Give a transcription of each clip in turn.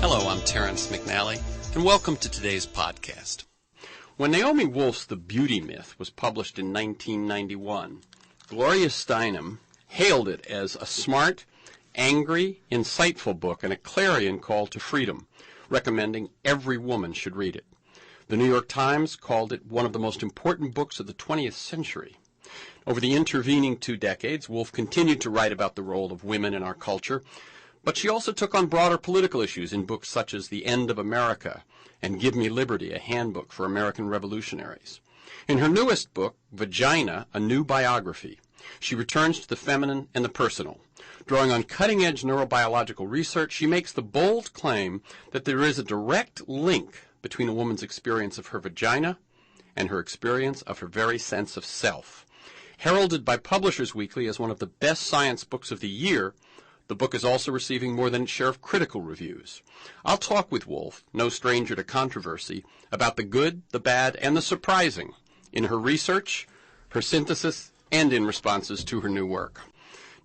Hello, I'm Terrence McNally, and welcome to today's podcast. When Naomi Wolf's The Beauty Myth was published in 1991, Gloria Steinem hailed it as a smart, angry, insightful book and a clarion call to freedom, recommending every woman should read it. The New York Times called it one of the most important books of the 20th century. Over the intervening 2 decades, Wolf continued to write about the role of women in our culture, but she also took on broader political issues in books such as The End of America and Give Me Liberty, a Handbook for American Revolutionaries. In her newest book, Vagina, a New Biography, she returns to the feminine and the personal. Drawing on cutting-edge neurobiological research, she makes the bold claim that there is a direct link between a woman's experience of her vagina and her experience of her very sense of self. Heralded by Publishers Weekly as one of the best science books of the year, the book is also receiving more than its share of critical reviews. I'll talk with Wolf, no stranger to controversy, about the good, the bad, and the surprising in her research, her synthesis, and in responses to her new work.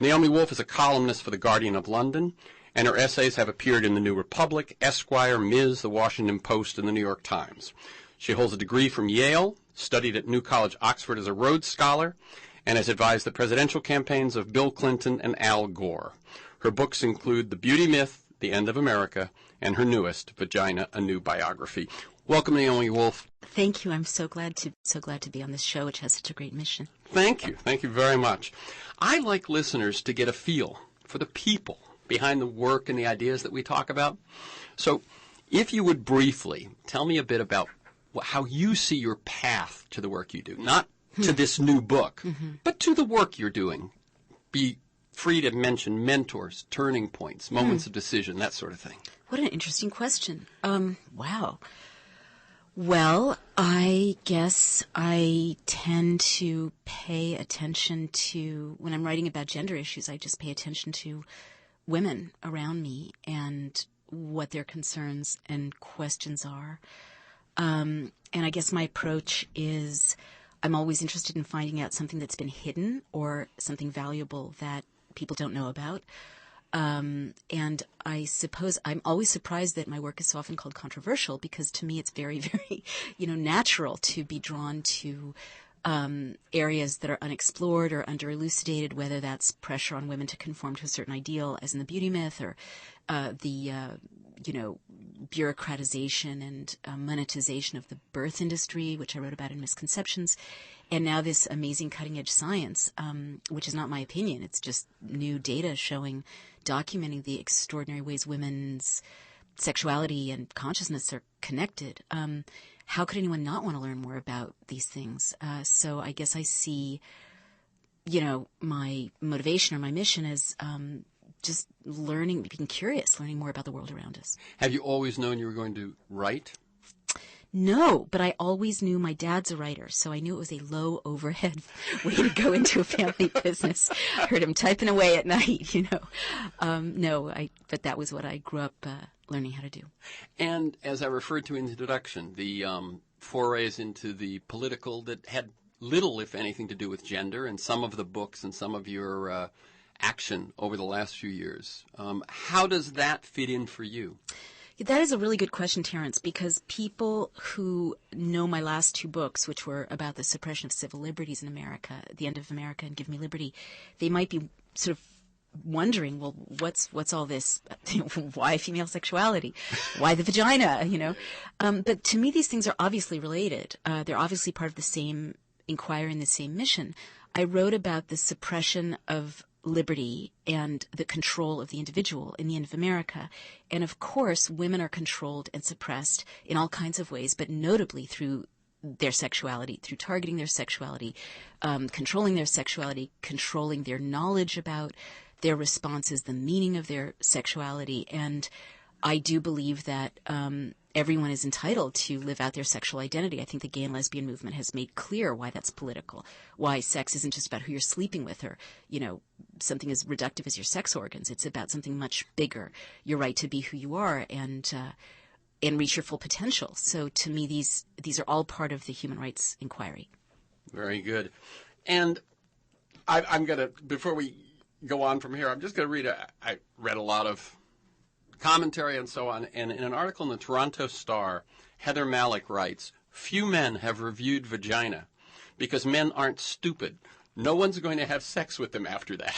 Naomi Wolf is a columnist for The Guardian of London, and her essays have appeared in The New Republic, Esquire, Ms., The Washington Post, and The New York Times. She holds a degree from Yale, studied at New College, Oxford as a Rhodes Scholar, and has advised the presidential campaigns of Bill Clinton and Al Gore. Her books include The Beauty Myth, The End of America, and her newest, Vagina, a New Biography. Welcome, Naomi Wolf. Thank you. I'm so glad to be on this show, which has such a great mission. Thank you. Thank you very much. I like listeners to get a feel for the people behind the work and the ideas that we talk about. So if you would briefly tell me a bit about how you see your path to the work you do, not to this new book, but to the work you're doing. Be free to mention mentors, turning points, moments of decision, that sort of thing. What an interesting question. Wow. Well, I guess I tend to pay attention to, when I'm writing about gender issues, I just pay attention to women around me and what their concerns and questions are. And I guess my approach is I'm always interested in finding out something that's been hidden or something valuable that people don't know about. And I suppose I'm always surprised that my work is so often called controversial, because to me it's very, very, natural to be drawn to areas that are unexplored or under-elucidated, whether that's pressure on women to conform to a certain ideal, as in the beauty myth, or the bureaucratization and monetization of the birth industry, which I wrote about in Misconceptions, and now this amazing cutting-edge science, which is not my opinion. It's just new data documenting the extraordinary ways women's sexuality and consciousness are connected. How could anyone not want to learn more about these things? So I guess I see, my motivation or my mission is just learning, being curious, learning more about the world around us. Have you always known you were going to write? No, but I always knew my dad's a writer, so I knew it was a low overhead way to go into a family business. I heard him typing away at night, but that was what I grew up learning how to do. And as I referred to in the introduction, the forays into the political that had little, if anything, to do with gender, and some of the books and some of your action over the last few years. How does that fit in for you? That is a really good question, Terrence, because people who know my last 2 books, which were about the suppression of civil liberties in America, The End of America and Give Me Liberty, they might be sort of wondering, well, what's all this? Why female sexuality? Why the vagina? But to me, these things are obviously related. They're obviously part of the same inquiry and the same mission. I wrote about the suppression of liberty and the control of the individual in The End of America. And of course, women are controlled and suppressed in all kinds of ways, but notably through their sexuality, through targeting their sexuality, controlling their sexuality, controlling their knowledge about their responses, the meaning of their sexuality. And I do believe that everyone is entitled to live out their sexual identity. I think the gay and lesbian movement has made clear why that's political, why sex isn't just about who you're sleeping with or, something as reductive as your sex organs. It's about something much bigger, your right to be who you are and reach your full potential. So to me, these are all part of the human rights inquiry. Very good. And I'm going to, before we go on from here, I'm just going to read I read a lot of commentary and so on. And in an article in the Toronto Star, Heather Malick writes, "Few men have reviewed vagina because men aren't stupid. No one's going to have sex with them after that."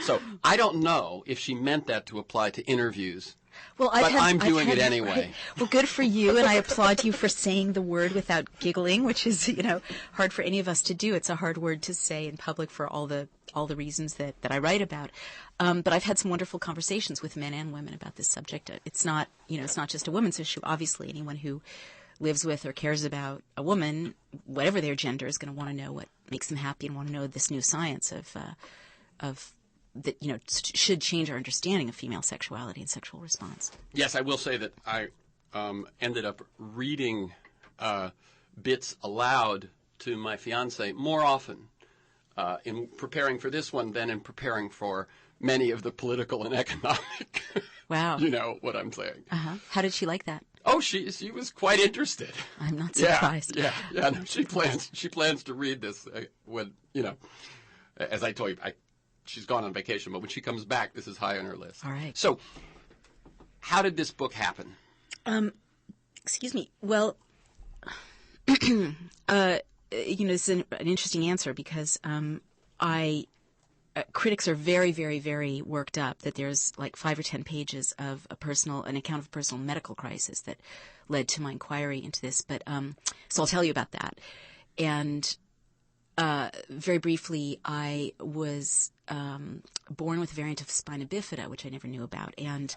So I don't know if she meant that to apply to interviews. Well, but I'm doing it anyway. Right. Well, good for you, and I applaud you for saying the word without giggling, which is, hard for any of us to do. It's a hard word to say in public for all the reasons that I write about. But I've had some wonderful conversations with men and women about this subject. It's not, it's not just a women's issue. Obviously, anyone who lives with or cares about a woman, whatever their gender, is going to want to know what makes them happy and want to know this new science of that should change our understanding of female sexuality and sexual response. Yes, I will say that I ended up reading bits aloud to my fiancée more often in preparing for this one than in preparing for many of the political and economic. Wow. You know what I'm saying. Uh-huh. How did she like that? Oh, she was quite interested. I'm not surprised. Yeah. No, she plans to read this when as I told you, she's gone on vacation, but when she comes back, this is high on her list. All right. So, how did this book happen? Excuse me. Well, it's an interesting answer because critics are very, very, very worked up that there's like 5 or 10 pages of an account of a personal medical crisis that led to my inquiry into this. But so I'll tell you about that. And very briefly, I was born with a variant of spina bifida, which I never knew about, and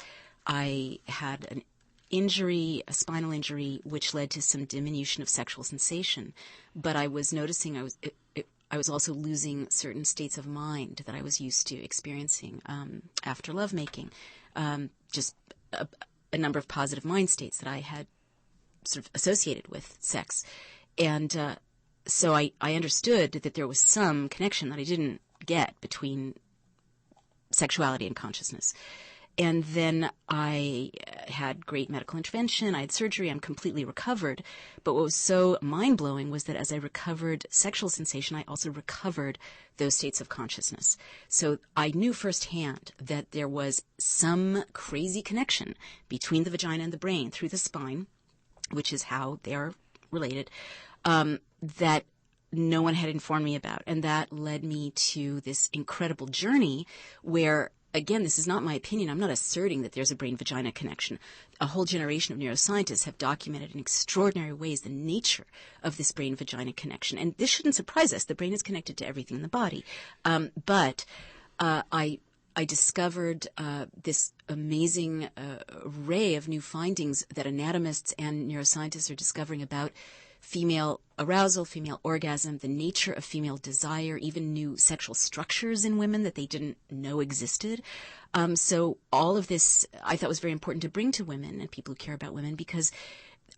I had an injury, a spinal injury, which led to some diminution of sexual sensation. But I was noticing I was also losing certain states of mind that I was used to experiencing after lovemaking, just a number of positive mind states that I had sort of associated with sex. And so I understood that there was some connection that I didn't get between sexuality and consciousness. And then I had great medical intervention. I had surgery. I'm completely recovered. But what was so mind-blowing was that as I recovered sexual sensation, I also recovered those states of consciousness. So I knew firsthand that there was some crazy connection between the vagina and the brain through the spine, which is how they are related, that no one had informed me about. And that led me to this incredible journey where, again, this is not my opinion. I'm not asserting that there's a brain-vagina connection. A whole generation of neuroscientists have documented in extraordinary ways the nature of this brain-vagina connection. And this shouldn't surprise us. The brain is connected to everything in the body. But I discovered this amazing array of new findings that anatomists and neuroscientists are discovering about female arousal, female orgasm, the nature of female desire, even new sexual structures in women that they didn't know existed. So all of this I thought was very important to bring to women and people who care about women, because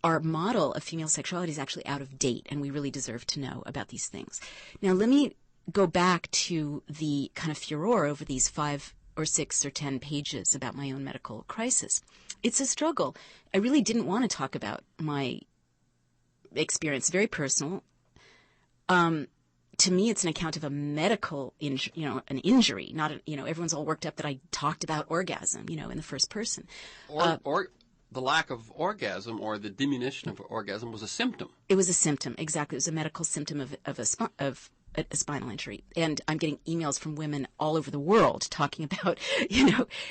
our model of female sexuality is actually out of date, and we really deserve to know about these things. Now, let me go back to the kind of furor over these 5 or 6 or 10 pages about my own medical crisis. It's a struggle. I really didn't want to talk about my experience, very personal. To me, it's an account of a medical, an injury. Not, everyone's all worked up that I talked about orgasm, in the first person. Or the lack of orgasm or the diminution of orgasm was a symptom. It was a symptom, exactly. It was a medical symptom of a spinal injury. And I'm getting emails from women all over the world talking about,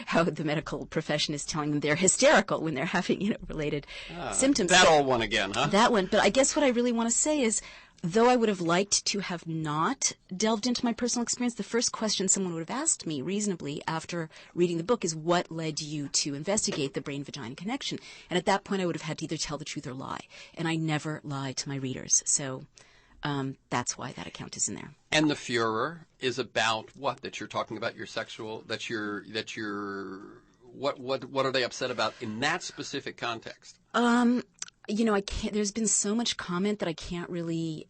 how the medical profession is telling them they're hysterical when they're having, related symptoms. That old one again, huh? That one. But I guess what I really want to say is, though I would have liked to have not delved into my personal experience, the first question someone would have asked me reasonably after reading the book is, what led you to investigate the brain-vagina connection? And at that point, I would have had to either tell the truth or lie. And I never lie to my readers. So that's why that account is in there. And the furor is about what? That you're talking about your sexual, what are they upset about in that specific context? I can't, there's been so much comment that I can't really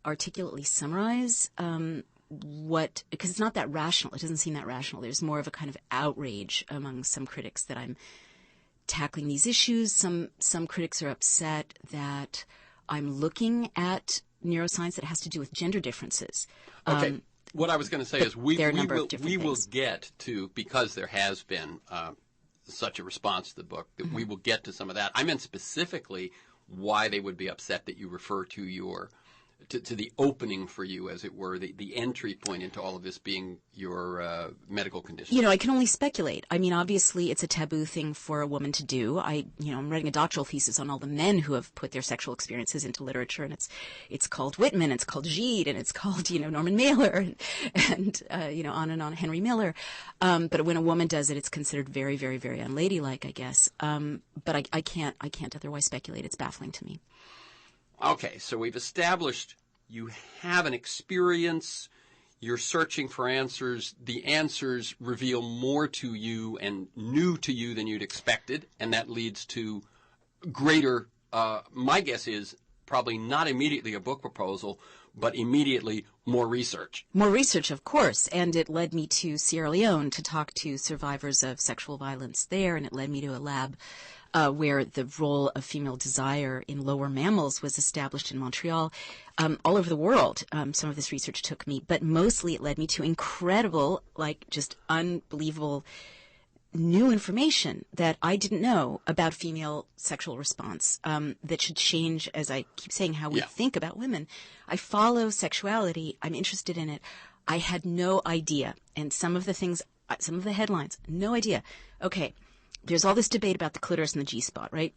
articulately summarize because it's not that rational. It doesn't seem that rational. There's more of a kind of outrage among some critics that I'm tackling these issues. Some critics are upset that I'm looking at neuroscience that has to do with gender differences. Okay. What I was going to say is we will things. get to, because there has been such a response to the book, that we will get to some of that. I meant specifically why they would be upset that you refer to your to the opening for you, as it were, the entry point into all of this being your medical condition. You know, I can only speculate. I mean, obviously, it's a taboo thing for a woman to do. I'm writing a doctoral thesis on all the men who have put their sexual experiences into literature, and it's called Whitman, it's called Gide, and it's called, Norman Mailer, and on and on, Henry Miller. But when a woman does it, it's considered very, very, very unladylike, I guess. But I can't otherwise speculate. It's baffling to me. Okay, so we've established you have an experience, you're searching for answers, the answers reveal more to you and new to you than you'd expected, and that leads to greater, my guess is, probably not immediately a book proposal, but immediately more research. More research, of course, and it led me to Sierra Leone to talk to survivors of sexual violence there, and it led me to a lab where the role of female desire in lower mammals was established in Montreal. All over the world, some of this research took me, but mostly it led me to incredible, just unbelievable new information that I didn't know about female sexual response that should change, as I keep saying, how we think about women. I follow sexuality. I'm interested in it. I had no idea. And some of the headlines, no idea. Okay. There's all this debate about the clitoris and the G-spot, right?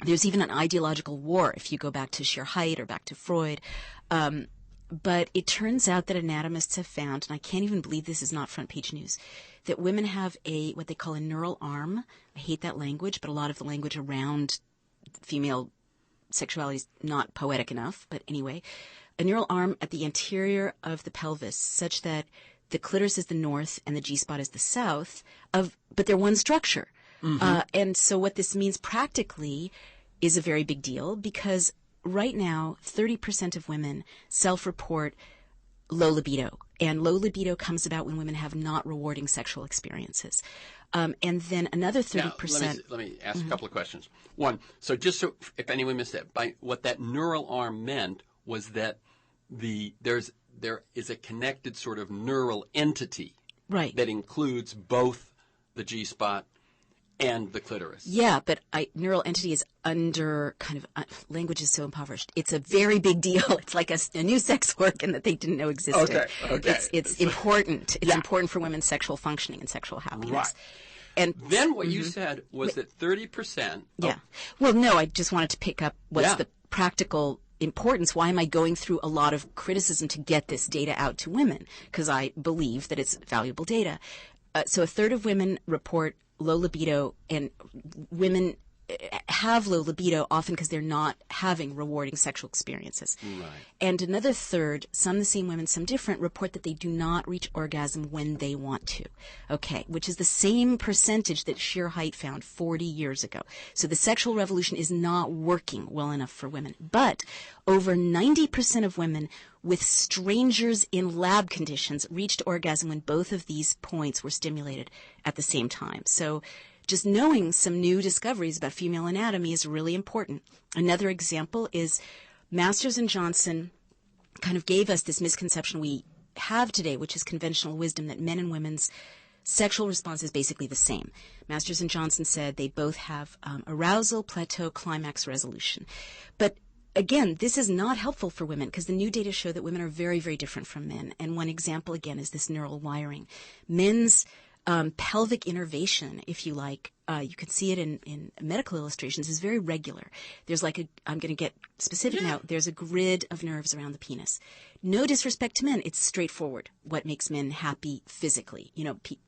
There's even an ideological war if you go back to sheer height or back to Freud. But it turns out that anatomists have found, and I can't even believe this is not front page news, that women have what they call a neural arm. I hate that language, but a lot of the language around female sexuality is not poetic enough. But anyway, a neural arm at the anterior of the pelvis, such that the clitoris is the north and the G-spot is the south, but they're one structure. Mm-hmm. And so what this means practically is a very big deal, because right now 30% of women self-report low libido. And low libido comes about when women have not rewarding sexual experiences. And then another 30%... Now, let me ask a couple of questions. One, so just so if anyone missed that, what that neural arm meant was that there is a connected sort of neural entity, right, that includes both the G-spot and the clitoris. Yeah, but neural entity is under language is so impoverished. It's a very big deal. It's like a new sex organ that they didn't know existed. Okay. It's important. It's important for women's sexual functioning and sexual happiness. Right. And then what you said was that 30%. Yeah. Well, no, I just wanted to pick up what's the practical importance. Why am I going through a lot of criticism to get this data out to women? Because I believe that it's valuable data. So a third of women report low libido, and women have low libido often because they're not having rewarding sexual experiences. Right. And another third, some the same women, some different, report that they do not reach orgasm when they want to. Okay, which is the same percentage that sheer height found 40 years ago. So the sexual revolution is not working well enough for women. But over 90% of women with strangers in lab conditions reached orgasm when both of these points were stimulated at the same time. So just knowing some new discoveries about female anatomy is really important. Another example is Masters and Johnson kind of gave us this misconception we have today, which is conventional wisdom, that men and women's sexual response is basically the same. Masters and Johnson said they both have arousal, plateau, climax, resolution. But again, this is not helpful for women because the new data show that women are very, very different from men. And one example, again, is this neural wiring. Men's pelvic innervation, if you like, you can see it in medical illustrations, is very regular. There's I'm going to get specific now, there's a grid of nerves around the penis. No disrespect to men, it's straightforward what makes men happy physically.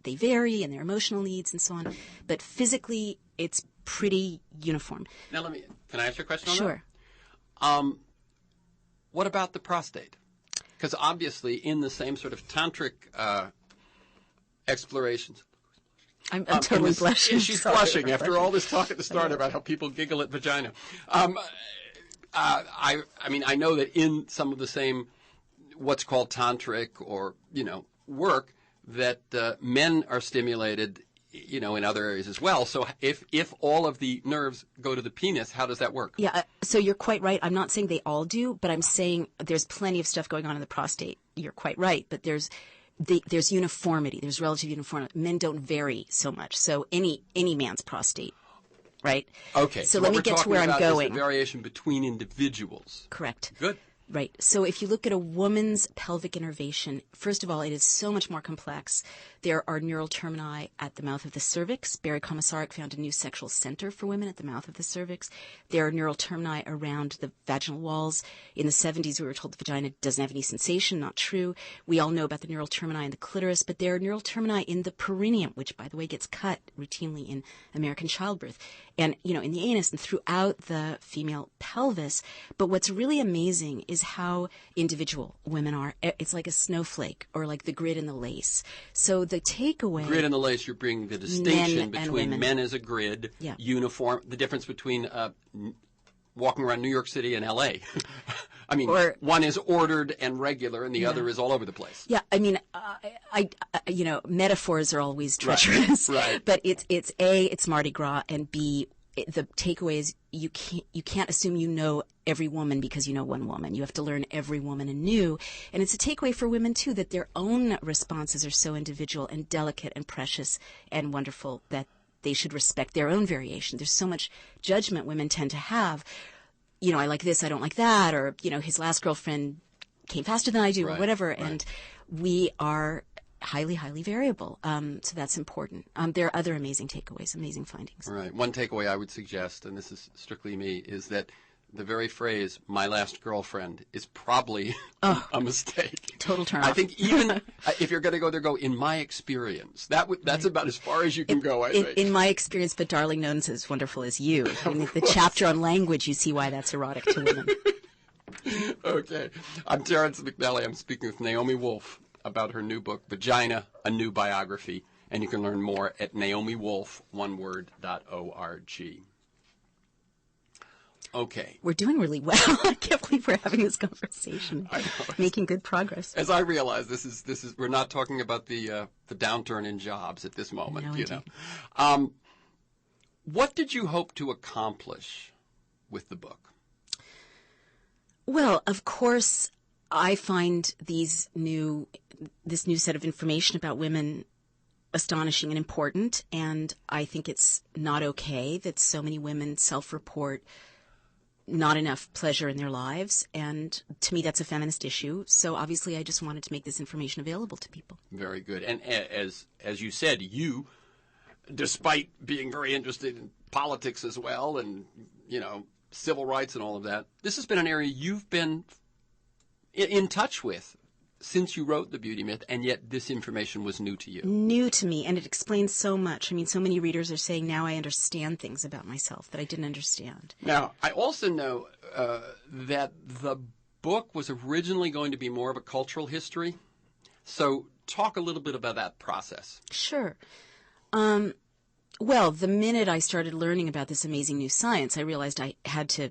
They vary in their emotional needs and so on, but physically it's pretty uniform. Now can I ask you a question on that? Sure. What about the prostate? Because obviously in the same sort of tantric explorations. I'm totally blushing. She's blushing after all this talk at the start about how people giggle at vagina. I know that in some of the same what's called tantric or work that men are stimulated in other areas as well. So if all of the nerves go to the penis, how does that work? Yeah, so you're quite right. I'm not saying they all do, but I'm saying there's plenty of stuff going on in the prostate. You're quite right, but there's uniformity. There's relative uniformity. Men don't vary so much. So any man's prostate, right? Okay. So let me get to where I'm going. Is the variation between individuals. Correct. Good. Right. So if you look at a woman's pelvic innervation, first of all, it is so much more complex. There are neural termini at the mouth of the cervix. Barry Komisarek found a new sexual center for women at the mouth of the cervix. There are neural termini around the vaginal walls. In the 70s, we were told the vagina doesn't have any sensation. Not true. We all know about the neural termini in the clitoris, but there are neural termini in the perineum, which, by the way, gets cut routinely in American childbirth, and, in the anus and throughout the female pelvis. But what's really amazing is how individual women are. It's like a snowflake, or like the grid and the lace. So the takeaway... Grid and the lace, you're bringing the distinction between men as a grid, yeah. uniform, the difference between walking around New York City and L.A. I mean, one is ordered and regular, and the other is all over the place. Yeah, I mean, metaphors are always treacherous. Right. But it's A, it's Mardi Gras, and B, the takeaway is you can't assume you know every woman because you know one woman. You have to learn every woman anew. And it's a takeaway for women, too, that their own responses are so individual and delicate and precious and wonderful that they should respect their own variation. There's so much judgment women tend to have. I like this, I don't like that, or, his last girlfriend came faster than I do, or whatever. Right. And we are highly, highly variable. So that's important. There are other amazing takeaways, amazing findings. Right. One takeaway I would suggest, and this is strictly me, is that the very phrase, my last girlfriend, is probably a mistake. Total turn I think even if you're going to go there, go, in my experience. That's about as far as you can go, I think. In my experience, but darling, no one's as wonderful as you. I mean, the chapter on language, you see why that's erotic to women. Okay. I'm Terrence McNally. I'm speaking with Naomi Wolf about her new book, Vagina, A New Biography. And you can learn more at naomiwolf.org. Okay. We're doing really well. I can't believe we're having this conversation. I know. Making good progress. As I realize, this is we're not talking about the downturn in jobs at this moment. No, What did you hope to accomplish with the book? Well, of course, I find this new set of information about women astonishing and important, and I think it's not okay that so many women self-report not enough pleasure in their lives, and to me that's a feminist issue. So obviously I just wanted to make this information available to people. Very good. And as you said, you, despite being very interested in politics as well and, civil rights and all of that, this has been an area you've been in touch with since you wrote The Beauty Myth, and yet this information was new to you. New to me, and it explains so much. I mean, so many readers are saying now I understand things about myself that I didn't understand. Now, I also know that the book was originally going to be more of a cultural history. So talk a little bit about that process. Sure. Well, the minute I started learning about this amazing new science, I realized I had to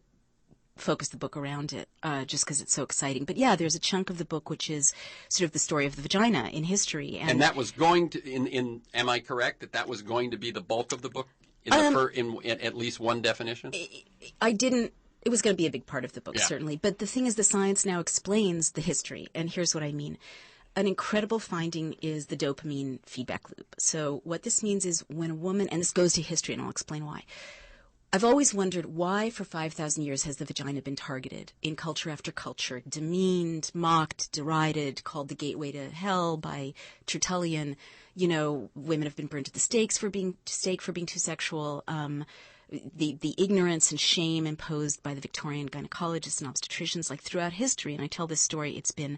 focus the book around it, just because it's so exciting. But yeah, there's a chunk of the book which is sort of the story of the vagina in history. And that was going to, am I correct, that was going to be the bulk of the book in at least one definition? It was going to be a big part of the book, certainly. But the thing is, the science now explains the history, and here's what I mean. An incredible finding is the dopamine feedback loop. So what this means is when a woman, and this goes to history, and I'll explain why. I've always wondered why for 5,000 years has the vagina been targeted in culture after culture, demeaned, mocked, derided, called the gateway to hell by Tertullian. Women have been burned at the stake for being too sexual. The ignorance and shame imposed by the Victorian gynecologists and obstetricians, like throughout history. And I tell this story, it's been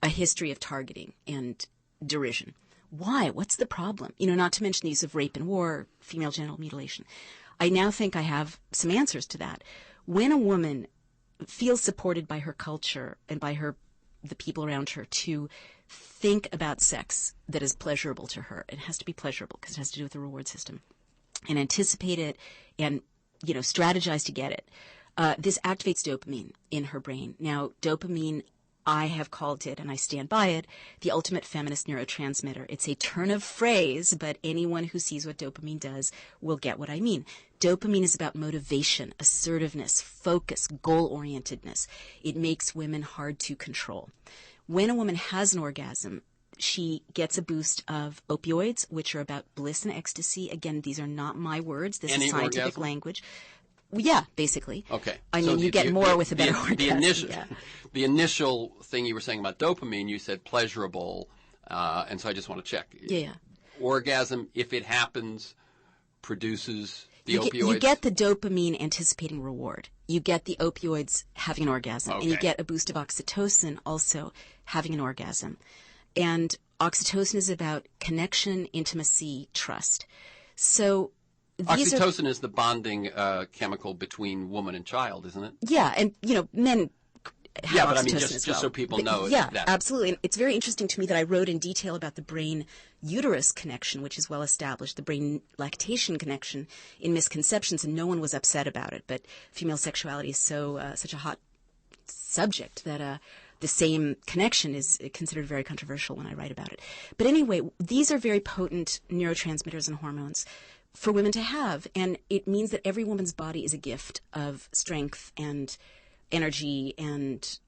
a history of targeting and derision. Why? What's the problem? Not to mention the use of rape and war, female genital mutilation. I now think I have some answers to that. When a woman feels supported by her culture and by the people around her to think about sex that is pleasurable to her, it has to be pleasurable because it has to do with the reward system, and anticipate it and, strategize to get it. This activates dopamine in her brain. Now, dopamine I have called it, and I stand by it, the ultimate feminist neurotransmitter. It's a turn of phrase, but anyone who sees what dopamine does will get what I mean. Dopamine is about motivation, assertiveness, focus, goal-orientedness. It makes women hard to control. When a woman has an orgasm, she gets a boost of opioids, which are about bliss and ecstasy. Again, these are not my words. This is scientific orgasm? Language. Well, yeah, basically. Okay. I mean, you get more with a better orgasm. The initial thing you were saying about dopamine, you said pleasurable, and so I just want to check. Yeah. Orgasm, if it happens, produces the opioids? You get the dopamine anticipating reward. You get the opioids having an orgasm. Okay. And you get a boost of oxytocin also having an orgasm. And oxytocin is about connection, intimacy, trust. So oxytocin is the bonding chemical between woman and child, isn't it? Yeah, and, men have but I mean, oxytocin as well. just so people know. Yeah, that. absolutely. And it's very interesting to me that I wrote in detail about the brain-uterus connection, which is well established, the brain-lactation connection in misconceptions, and no one was upset about it. But female sexuality is such a hot subject that the same connection is considered very controversial when I write about it. But anyway, these are very potent neurotransmitters and hormones for women to have, and it means that every woman's body is a gift of strength and energy and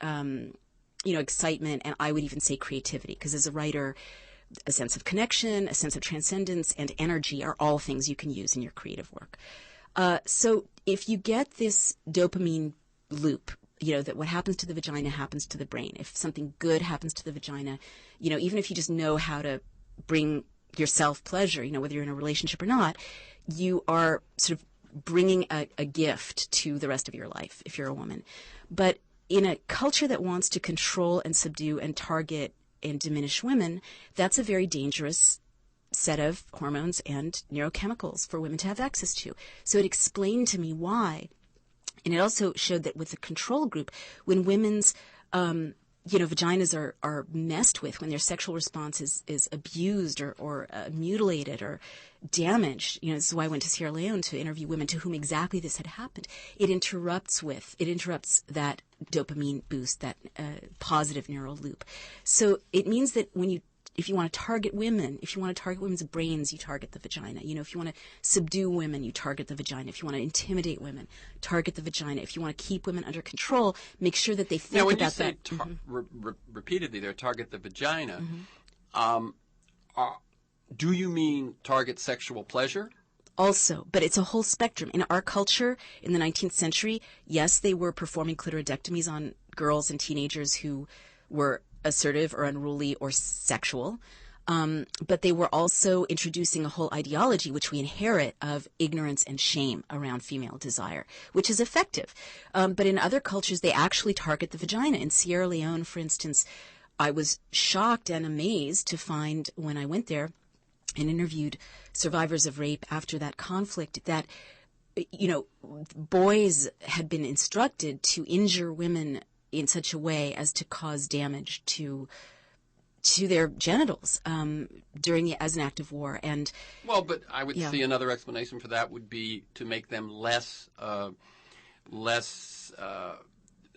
excitement, and I would even say creativity, because as a writer, a sense of connection, a sense of transcendence, and energy are all things you can use in your creative work. So if you get this dopamine loop, that what happens to the vagina happens to the brain. If something good happens to the vagina, even if you just know how to bring yourself pleasure, whether you're in a relationship or not, you are sort of bringing a gift to the rest of your life if you're a woman. But in a culture that wants to control and subdue and target and diminish women, that's a very dangerous set of hormones and neurochemicals for women to have access to. So it explained to me why. And it also showed that with the control group, when women's vaginas are messed with, when their sexual response is abused or mutilated or damaged. This is why I went to Sierra Leone to interview women to whom exactly this had happened. It interrupts that dopamine boost, that positive neural loop. So it means that if you want to target women, if you want to target women's brains, you target the vagina. If you want to subdue women, you target the vagina. If you want to intimidate women, target the vagina. If you want to keep women under control, make sure that they think about that. Now, when you say repeatedly there, target the vagina, do you mean target sexual pleasure? Also, but it's a whole spectrum. In our culture, in the 19th century, yes, they were performing clitoridectomies on girls and teenagers who were assertive or unruly or sexual. But they were also introducing a whole ideology, which we inherit, of ignorance and shame around female desire, which is effective. But in other cultures, they actually target the vagina. In Sierra Leone, for instance, I was shocked and amazed to find when I went there and interviewed survivors of rape after that conflict that, boys had been instructed to injure women in such a way as to cause damage to their genitals as an act of war. And but I would see another explanation for that would be to make them less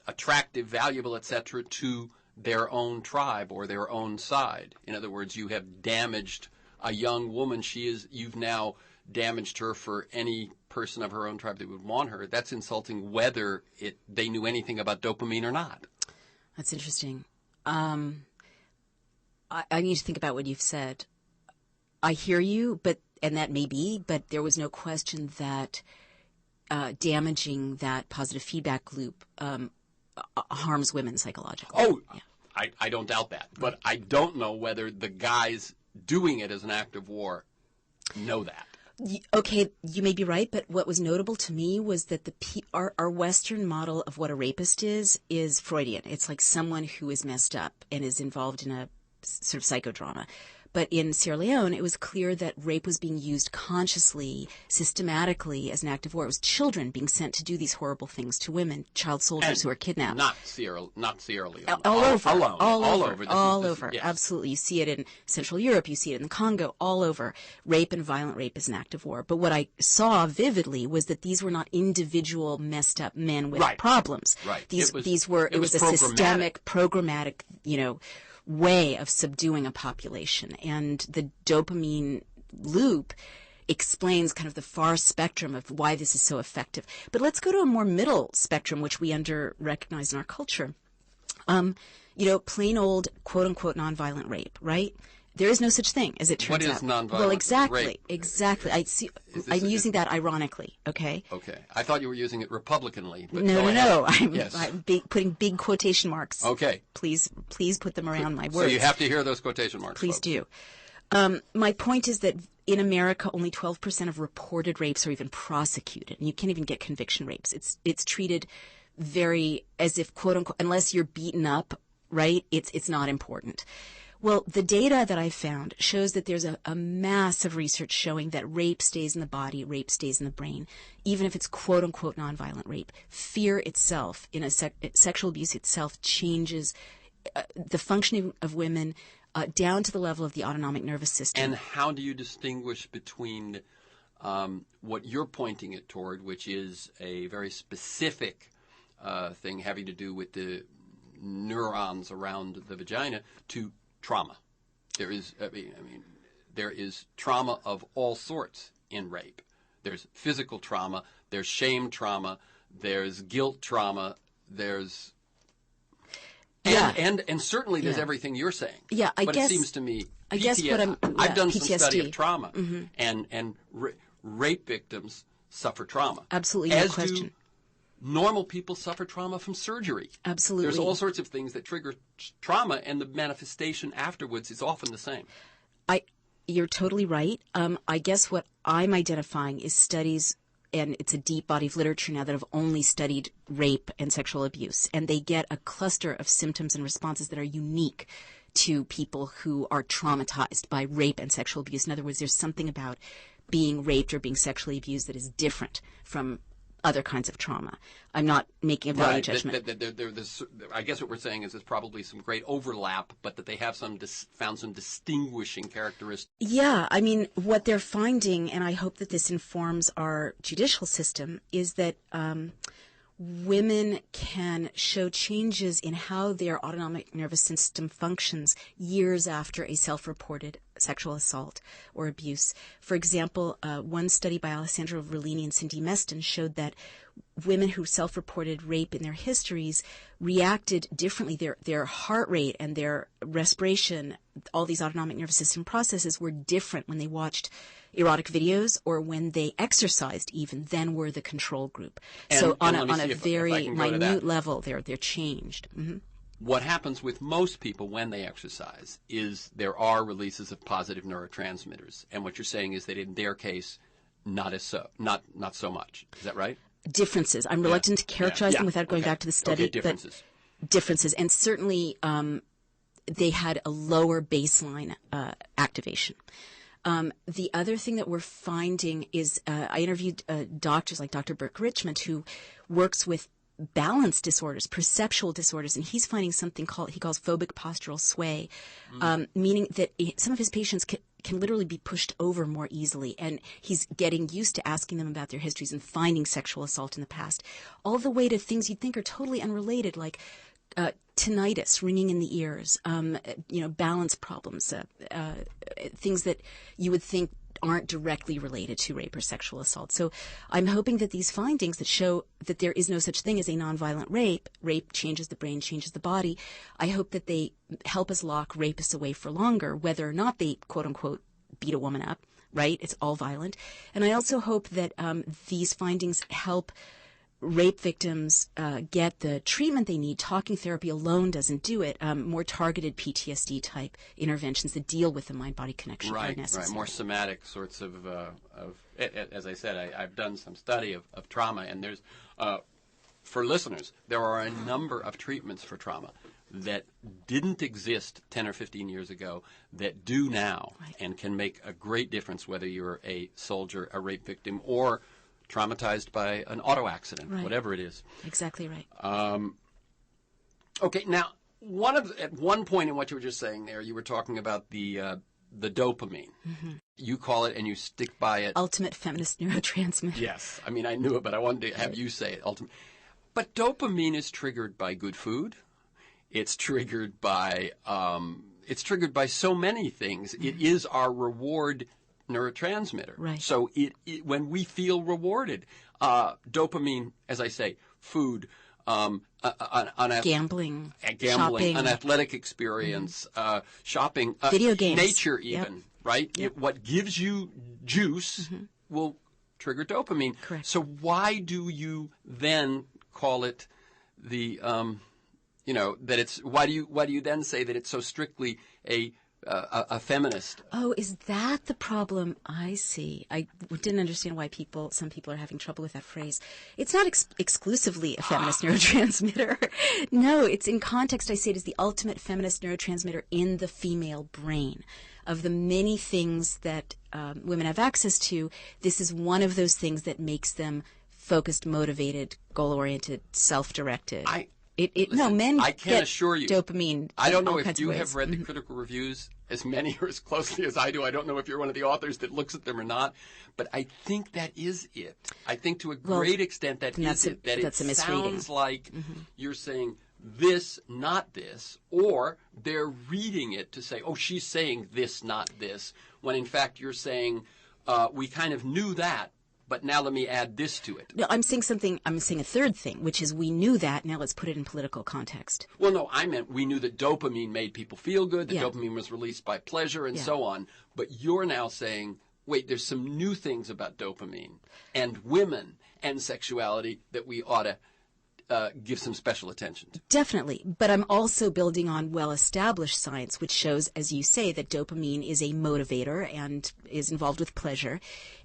attractive, valuable, etc., to their own tribe or their own side. In other words, you have damaged a young woman. You've now damaged her for any person of her own tribe that would want her. That's insulting whether they knew anything about dopamine or not. That's interesting. I need to think about what you've said. I hear you, and that may be, but there was no question that damaging that positive feedback loop harms women psychologically. Oh, yeah. I don't doubt that. But I don't know whether the guys doing it as an act of war know that. Okay, you may be right, but what was notable to me was that our Western model of what a rapist is Freudian. It's like someone who is messed up and is involved in a sort of psychodrama. But in Sierra Leone, it was clear that rape was being used consciously, systematically as an act of war. It was children being sent to do these horrible things to women, child soldiers who were kidnapped. Not Sierra Leone. All over. All over. Yes. Absolutely. You see it in Central Europe. You see it in the Congo. All over. Rape and violent rape is an act of war. But what I saw vividly was that these were not individual messed up men with problems. Right. It was a systemic, programmatic, way of subduing a population. And the dopamine loop explains kind of the far spectrum of why this is so effective. But let's go to a more middle spectrum, which we recognize in our culture. Plain old, quote unquote, nonviolent rape, right? There is no such thing, as it turns out. What is nonviolent Well, exactly, rape? Exactly. I'm using that ironically, okay? Okay. I thought you were using it republicanly. But No. Yes. I'm putting big quotation marks. Okay. Please put them around my words. So you have to hear those quotation marks. Please folks. do. My point is that in America, only 12% of reported rapes are even prosecuted, and you can't even get conviction rapes. It's treated very as if, quote unquote, unless you're beaten up, right? It's not important. Well, the data that I found shows that there's a massive research showing that rape stays in the body, rape stays in the brain, even if it's quote-unquote nonviolent rape. Fear itself, sexual abuse itself, changes the functioning of women down to the level of the autonomic nervous system. And how do you distinguish between what you're pointing it toward, which is a very specific thing having to do with the neurons around the vagina, to trauma? There is trauma of all sorts in rape. There's physical trauma, there's shame trauma, there's guilt trauma, there's and certainly there's everything you're saying. Yeah, but it seems to me I've done some study of trauma, and rape victims suffer trauma. Absolutely, no question. Do normal people suffer trauma from surgery. Absolutely. There's all sorts of things that trigger trauma, and the manifestation afterwards is often the same. You're totally right. I guess what I'm identifying is studies, and it's a deep body of literature now that have only studied rape and sexual abuse, and they get a cluster of symptoms and responses that are unique to people who are traumatized by rape and sexual abuse. In other words, there's something about being raped or being sexually abused that is different from other kinds of trauma. I'm not making a value judgment. I guess what we're saying is there's probably some great overlap, but that they have found some distinguishing characteristics. Yeah, I mean, what they're finding, and I hope that this informs our judicial system, is that women can show changes in how their autonomic nervous system functions years after a self-reported sexual assault or abuse. For example, one study by Alessandro Rollini and Cindy Meston showed that women who self-reported rape in their histories reacted differently. Their heart rate and their respiration, all these autonomic nervous system processes were different when they watched erotic videos or when they exercised even than were the control group. So on a very minute level, they're changed. Mm-hmm. What happens with most people when they exercise is there are releases of positive neurotransmitters, and what you're saying is that in their case, not so much. Is that right? Differences. I'm reluctant to characterize them without going back to the study. Differences. But differences, and certainly they had a lower baseline activation. The other thing that we're finding is I interviewed doctors like Dr. Burke Richmond, who works with balance disorders, perceptual disorders, and he's finding something he calls phobic postural sway, meaning that some of his patients can literally be pushed over more easily, and he's getting used to asking them about their histories and finding sexual assault in the past, all the way to things you'd think are totally unrelated, like tinnitus, ringing in the ears, balance problems, things that you would think aren't directly related to rape or sexual assault. So I'm hoping that these findings that show that there is no such thing as a nonviolent rape changes the brain, changes the body, I hope that they help us lock rapists away for longer, whether or not they, quote unquote, beat a woman up, right? It's all violent. And I also hope that these findings help rape victims get the treatment they need. Talking therapy alone doesn't do it. More targeted PTSD type interventions that deal with the mind-body connection are necessary. Right, more somatic sorts of as I said, I've done some study of trauma, and there's, for listeners, there are a number of treatments for trauma. that didn't exist 10 or 15 years ago that do now, right, and can make a great difference whether you're a soldier, a rape victim, or traumatized by an auto accident, right, whatever it is. Exactly right. Okay, now, at one point in what you were just saying there, you were talking about the dopamine. Mm-hmm. You call it, and you stick by it. Ultimate feminist neurotransmitter. Yes. I mean, I knew it, but I wanted to have you say it. Ultimate. But dopamine is triggered by good food. It's triggered by so many things. Mm-hmm. It is our reward neurotransmitter. Right. So when we feel rewarded, dopamine, as I say, food, gambling, shopping, an athletic experience, shopping, video games, nature even, yep, right? Yep. What gives you juice will trigger dopamine. Correct. So why do you then call it the, that it's, why do you then say that it's so strictly a feminist? Oh, is that the problem? I see. I didn't understand why some people are having trouble with that phrase. It's not exclusively a feminist neurotransmitter. No, it's in context. I say it is the ultimate feminist neurotransmitter in the female brain. Of the many things that women have access to, this is one of those things that makes them focused, motivated, goal-oriented, self-directed. Men I can get assure you, dopamine. I don't know if you have have read the critical reviews as many or as closely as I do. I don't know if you're one of the authors that looks at them or not, but I think that is it. I think to a great extent that is it. That it sounds like you're saying this, not this, or they're reading it to say, oh, she's saying this, not this, when in fact you're saying, we kind of knew that, but now let me add this to it. No, I'm saying a third thing, which is we knew that, now let's put it in political context. Well, no, I meant we knew that dopamine made people feel good, that dopamine was released by pleasure and so on, but you're now saying, wait, there's some new things about dopamine and women and sexuality that we ought to give some special attention to. Definitely. But I'm also building on well-established science, which shows, as you say, that dopamine is a motivator and is involved with pleasure.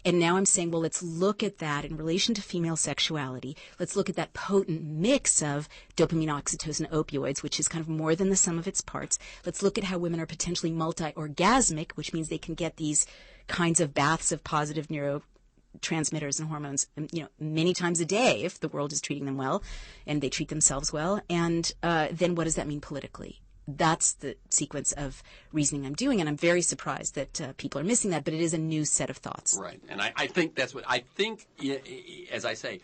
And now I'm saying, well, let's look at that in relation to female sexuality. Let's look at that potent mix of dopamine, oxytocin, opioids, which is kind of more than the sum of its parts. Let's look at how women are potentially multi-orgasmic, which means they can get these kinds of baths of positive neurotransmitters and hormones, many times a day if the world is treating them well and they treat themselves well. And then what does that mean politically? That's the sequence of reasoning I'm doing, and I'm very surprised that people are missing that, but it is a new set of thoughts. Right, and I think that's what, as I say,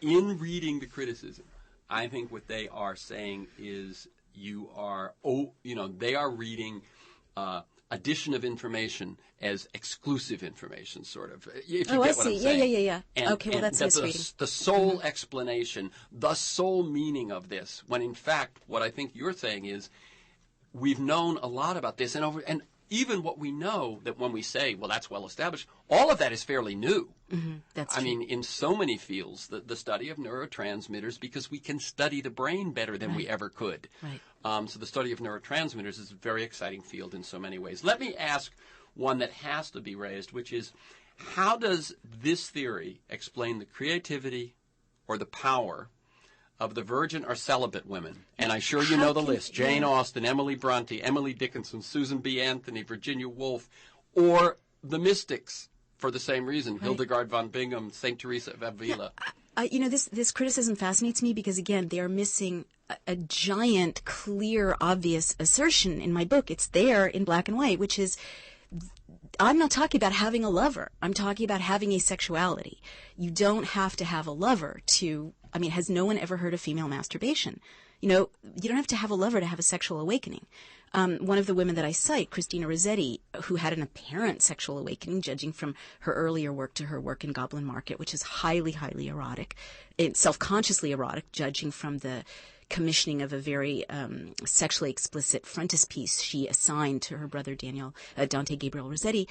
in reading the criticism, I think what they are saying is they are reading addition of information as exclusive information, sort of. If you get what I'm saying. Yeah. Okay, well, that's misreading. The sole explanation, the sole meaning of this, when in fact what I think you're saying is we've known a lot about this, and even what we know, that when we say, well, that's well established, all of that is fairly new. Mm-hmm. That's true. I mean, in so many fields, the study of neurotransmitters, because we can study the brain better than we ever could. Right. So the study of neurotransmitters is a very exciting field in so many ways. Let me ask one that has to be raised, which is, how does this theory explain the creativity or the power of the virgin or celibate women? And I'm sure you know the list. Jane Austen, Emily Bronte, Emily Dickinson, Susan B. Anthony, Virginia Woolf, or the mystics for the same reason, right. Hildegard von Bingen, St. Teresa of Avila. Yeah. This criticism fascinates me because, again, they are missing a giant, clear, obvious assertion in my book. It's there in black and white, which is, I'm not talking about having a lover. I'm talking about having a sexuality. You don't have to have a lover has no one ever heard of female masturbation? You don't have to have a lover to have a sexual awakening. One of the women that I cite, Christina Rossetti, who had an apparent sexual awakening, judging from her earlier work to her work in Goblin Market, which is highly, highly erotic, self-consciously erotic, judging from the commissioning of a very sexually explicit frontispiece she assigned to her brother Dante Gabriel Rossetti.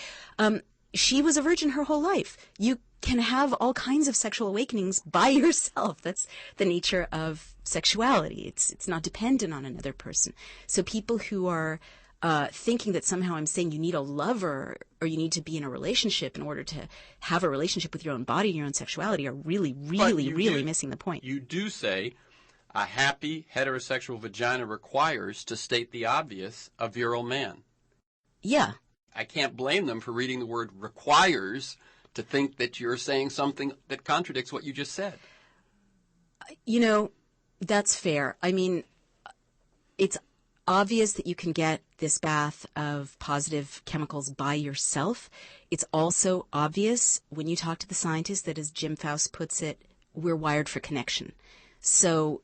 She was a virgin her whole life. You can have all kinds of sexual awakenings by yourself. That's the nature of sexuality. It's not dependent on another person. So people who are thinking that somehow I'm saying you need a lover or you need to be in a relationship in order to have a relationship with your own body and your own sexuality are really, really, really missing the point. You do say a happy heterosexual vagina requires, to state the obvious, a virile man. Yeah. I can't blame them for reading the word requires to think that you're saying something that contradicts what you just said. You know, that's fair. I mean, it's obvious that you can get this bath of positive chemicals by yourself. It's also obvious when you talk to the scientists that, as Jim Faust puts it, we're wired for connection. So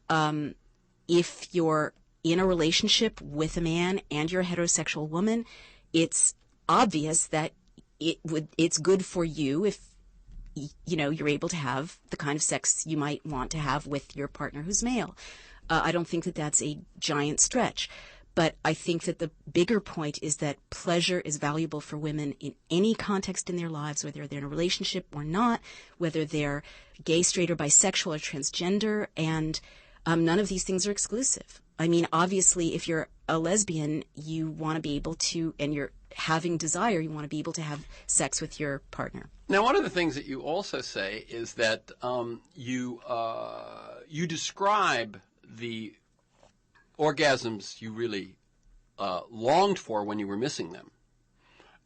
if you're in a relationship with a man and you're a heterosexual woman, it's obvious that it's good for you if you're able to have the kind of sex you might want to have with your partner who's male. I don't think that that's a giant stretch. But I think that the bigger point is that pleasure is valuable for women in any context in their lives, whether they're in a relationship or not, whether they're gay, straight, or bisexual or transgender, and none of these things are exclusive. I mean, obviously, if you're a lesbian, you want to be able to, and you're having desire, you want to be able to have sex with your partner. Now, one of the things that you also say is that you describe the orgasms you really longed for when you were missing them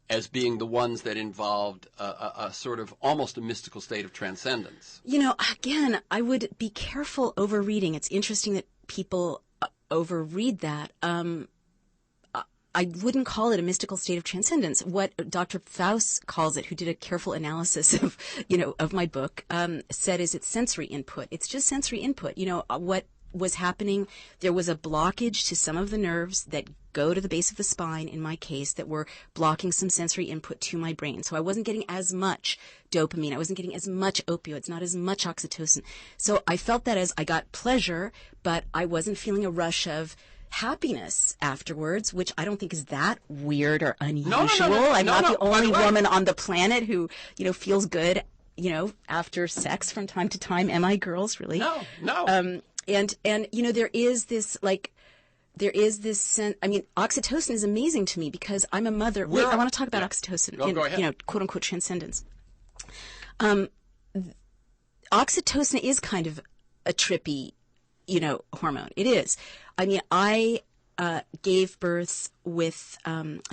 as being the ones that involved a sort of almost a mystical state of transcendence. You know, again, I would be careful overreading. It's interesting that people overread that. I wouldn't call it a mystical state of transcendence. What Dr. Faust calls it, who did a careful analysis of my book, said is it's sensory input. It's just sensory input. You know, what was happening, there was a blockage to some of the nerves that go to the base of the spine, in my case, that were blocking some sensory input to my brain. So I wasn't getting as much dopamine. I wasn't getting as much opioids, not as much oxytocin. So I felt that as I got pleasure, but I wasn't feeling a rush of happiness afterwards, which I don't think is that weird or unusual. No, I'm not the only woman on the planet who, feels good, after sex from time to time. Am I, girls, really? No. And there is this sense. I mean, oxytocin is amazing to me because I'm a mother. Wait, I want to talk about oxytocin go ahead. quote unquote transcendence. Oxytocin is kind of a trippy, hormone. It is. I mean, I gave birth with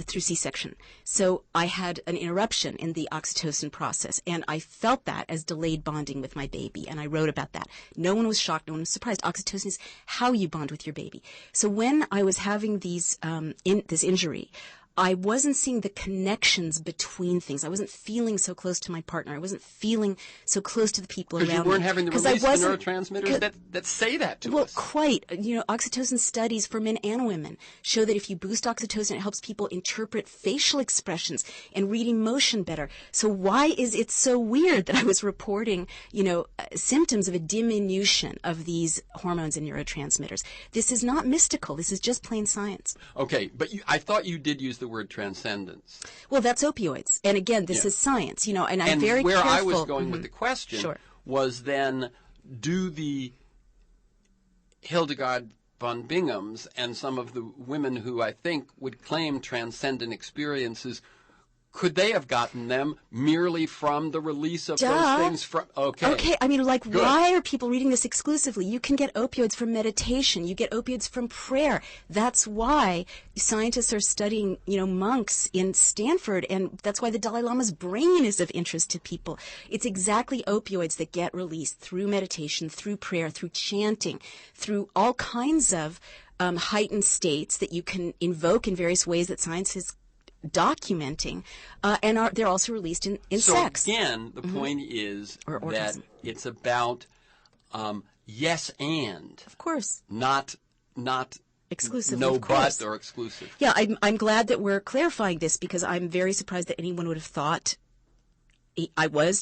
through C-section, so I had an interruption in the oxytocin process, and I felt that as delayed bonding with my baby, and I wrote about that. No one was shocked, no one was surprised. Oxytocin is how you bond with your baby. So when I was having these this injury, I wasn't seeing the connections between things. I wasn't feeling so close to my partner. I wasn't feeling so close to the people around me. Because you weren't having the release of neurotransmitters that say that to us. Well, quite. Oxytocin studies for men and women show that if you boost oxytocin, it helps people interpret facial expressions and read emotion better. So why is it so weird that I was reporting, symptoms of a diminution of these hormones and neurotransmitters? This is not mystical. This is just plain science. Okay, but I thought you did use the word transcendence. Well, that's opioids. And again, this is science, and I'm very careful. And where I was going with the question was then, do the Hildegard von Bingham's and some of the women who I think would claim transcendent experiences, could they have gotten them merely from the release of those things? Okay. I mean, Good. Why are people reading this exclusively? You can get opioids from meditation. You get opioids from prayer. That's why scientists are studying, monks in Stanford, and that's why the Dalai Lama's brain is of interest to people. It's exactly opioids that get released through meditation, through prayer, through chanting, through all kinds of heightened states that you can invoke in various ways that science is documenting, and they're also released in sex. So again, the point is that it's about yes and. Of course. Not exclusively. No but or exclusive. Yeah, I'm glad that we're clarifying this because I'm very surprised that anyone would have thought I was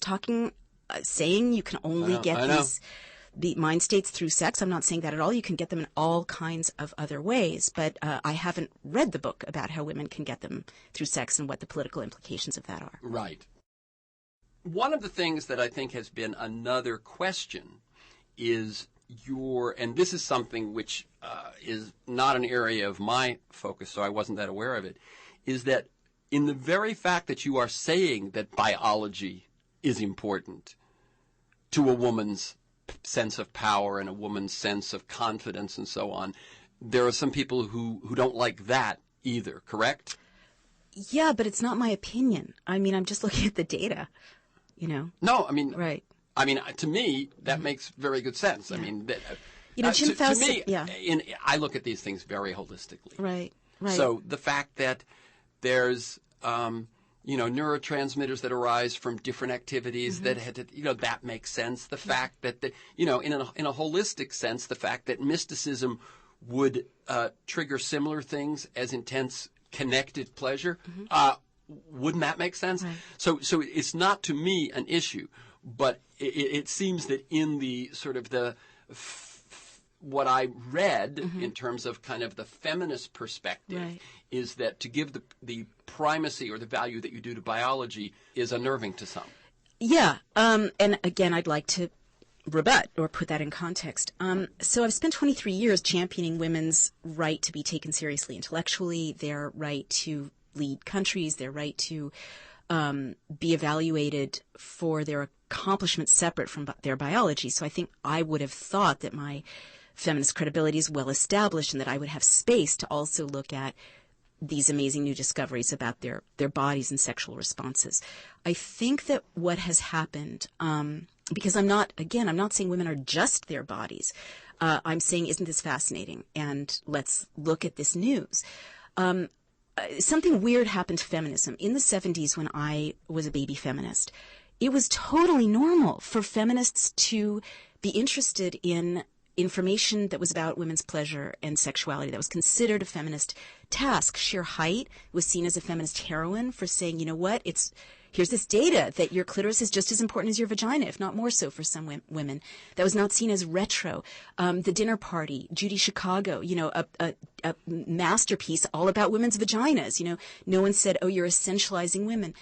saying you can only get the mind states through sex. I'm not saying that at all. You can get them in all kinds of other ways, but I haven't read the book about how women can get them through sex and what the political implications of that are. Right. One of the things that I think has been another question is and this is something which is not an area of my focus, so I wasn't that aware of it, is that in the very fact that you are saying that biology is important to a woman's sense of power and a woman's sense of confidence and so on. There are some people who don't like that either, correct? Yeah, but it's not my opinion. I mean, I'm just looking at the data, No, I mean, Right. I mean, to me, that makes very good sense. Yeah. I mean, Jim Faust, to me, I look at these things very holistically. Right. So the fact that there's, neurotransmitters that arise from different activities that had to, that makes sense. The fact that, in a holistic sense, the fact that mysticism would trigger similar things as intense connected pleasure, wouldn't that make sense? Right. So it's not to me an issue, but it seems that in the sort of what I read in terms of kind of the feminist perspective is that to give the primacy or the value that you do to biology is unnerving to some. Yeah. And again, I'd like to rebut or put that in context. So I've spent 23 years championing women's right to be taken seriously intellectually, their right to lead countries, their right to be evaluated for their accomplishments separate from their biology. So I think I would have thought that my feminist credibility is well established and that I would have space to also look at these amazing new discoveries about their bodies and sexual responses. I think that what has happened, because I'm not saying women are just their bodies. I'm saying, isn't this fascinating? And let's look at this news. Something weird happened to feminism. In the 70s, when I was a baby feminist, it was totally normal for feminists to be interested in information that was about women's pleasure and sexuality. That was considered a feminist task. Sheer height was seen as a feminist heroine for saying, you know what, here's this data that your clitoris is just as important as your vagina, if not more so for some women. That was not seen as retro. The Dinner Party, Judy Chicago, a masterpiece all about women's vaginas. No one said, oh, you're essentializing women.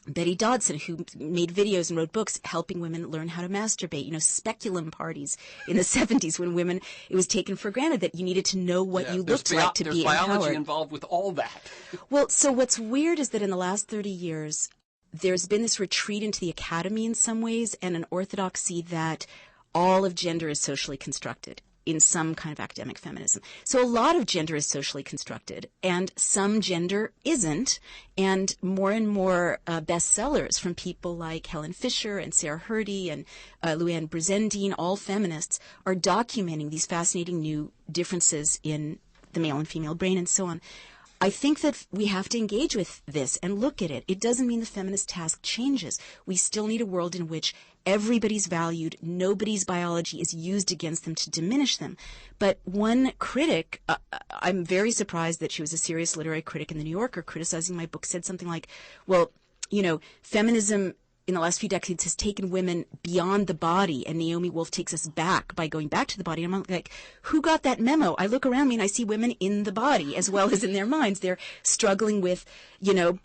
Betty Dodson, who made videos and wrote books helping women learn how to masturbate. Speculum parties in the 70s when women, it was taken for granted that you needed to know what you looked like to be empowered. There's biology involved with all that. Well, so what's weird is that in the last 30 years, there's been this retreat into the academy in some ways and an orthodoxy that all of gender is socially constructed in some kind of academic feminism. So a lot of gender is socially constructed and some gender isn't. And more bestsellers from people like Helen Fisher and Sarah Hrdy and Luann Brizendine, all feminists, are documenting these fascinating new differences in the male and female brain and so on. I think that we have to engage with this and look at it. It doesn't mean the feminist task changes. We still need a world in which everybody's valued, nobody's biology is used against them to diminish them. But one critic, I'm very surprised that she was a serious literary critic in the New Yorker criticizing my book, said something like, well, feminism in the last few decades has taken women beyond the body, and Naomi Wolf takes us back by going back to the body. And I'm like, who got that memo? I look around me and I see women in the body as well as in their minds. They're struggling with,